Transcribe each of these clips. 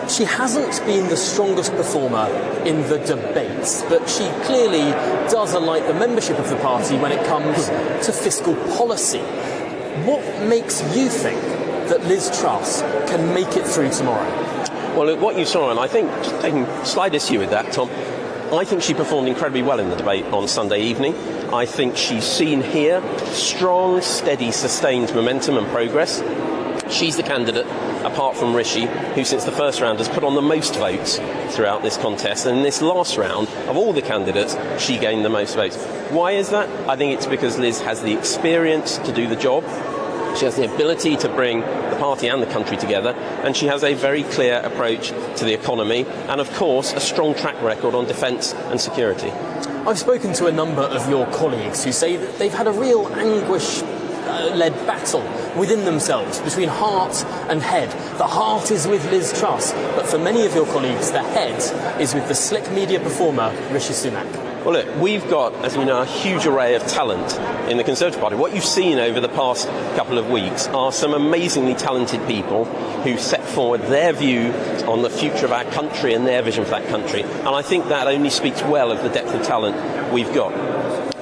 She hasn't been the strongest performer in the debates, but she clearly does alight the membership of the party when it comes to fiscal policy. What makes you think that Liz Truss can make it through tomorrow? Well, look, what you saw, and I think, just taking slight issue with that, Tom, I think she performed incredibly well in the debate on Sunday evening. I think she's seen here strong, steady, sustained momentum and progress. She's the candidate, apart from Rishi, who since the first round has put on the most votes throughout this contest. And in this last round, of all the candidates, she gained the most votes. Why is that? I think it's because Liz has the experience to do the job. She has the ability to bring the party and the country together, and she has a very clear approach to the economy and, of course, a strong track record on defence and security. I've spoken to a number of your colleagues who say that they've had a real anguish-led battle within themselves between heart and head. The heart is with Liz Truss, but for many of your colleagues, the head is with the slick media performer Rishi Sunak. Well, look, we've got, as you know, a huge array of talent in the Conservative Party. What you've seen over the past couple of weeks are some amazingly talented people who set forward their view on the future of our country and their vision for that country. And I think that only speaks well of the depth of talent we've got.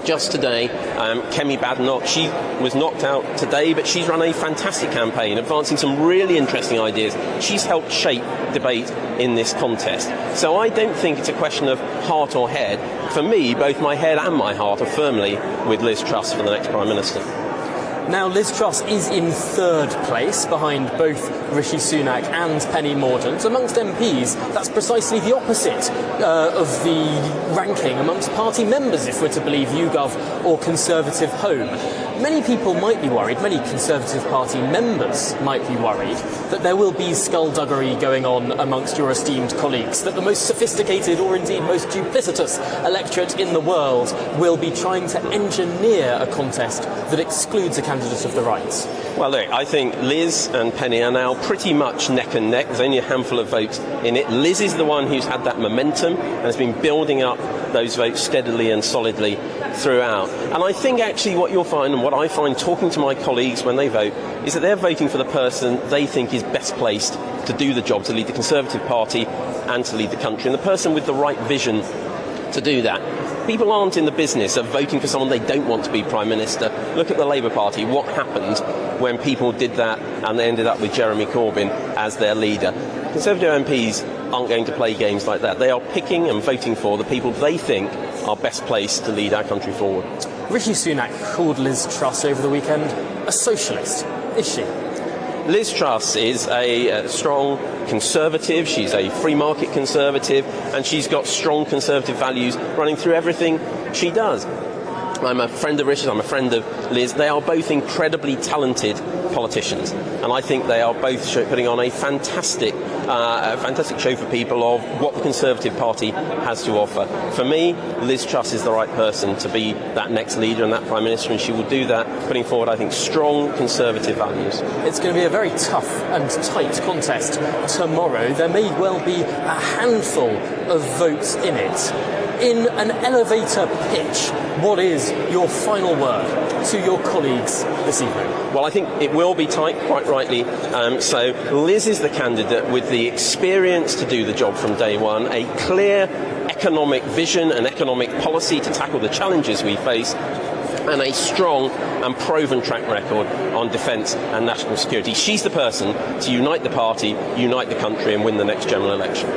Just today, Kemi Badenoch, she was knocked out today, but she's run a fantastic campaign, advancing some really interesting ideas. She's helped shape debate in this contest. So I don't think it's a question of heart or head. For me, both my head and my heart are firmly with Liz Truss for the next Prime Minister. Now, Liz Truss is in third place behind both Rishi Sunak and Penny Mordaunt. Amongst MPs, that's precisely the opposite of the ranking amongst party members, if we're to believe YouGov or Conservative Home. Many people might be worried, many Conservative Party members might be worried, that there will be skullduggery going on amongst your esteemed colleagues, that the most sophisticated or indeed most duplicitous electorate in the world will be trying to engineer a contest that excludes a candidate of the right. Well, look, I think Liz and Penny are now pretty much neck and neck. There's only a handful of votes in it. Liz is the one who's had that momentum and has been building up those votes steadily and solidly throughout. And I think actually what you'll find, and what I find talking to my colleagues when they vote, is that they're voting for the person they think is best placed to do the job, to lead the Conservative Party and to lead the country, and the person with the right vision to do that. People aren't in the business of voting for someone they don't want to be Prime Minister. Look at the Labour Party. What happened when people did that and they ended up with Jeremy Corbyn as their leader? Conservative MPs aren't going to play games like that. They are picking and voting for the people they think are best placed to lead our country forward. Rishi Sunak called Liz Truss over the weekend a socialist. Is she? Liz Truss is a strong Conservative, she's a free market Conservative, and she's got strong Conservative values running through everything she does. I'm a friend of Rishi, I'm a friend of Liz. They are both incredibly talented politicians, and I think they are both putting on a fantastic show for people of what the Conservative Party has to offer. For me, Liz Truss is the right person to be that next leader and that Prime Minister, and she will do that, putting forward, I think, strong Conservative values. It's going to be a very tough and tight contest tomorrow. There may well be a handful of votes in it. In an elevator pitch, what is your final word to your colleagues this evening? Well, I think it will be tight, quite rightly. So Liz is the candidate with the experience to do the job from day one, a clear economic vision and economic policy to tackle the challenges we face, and a strong and proven track record on defence and national security. She's the person to unite the party, unite the country and win the next general election.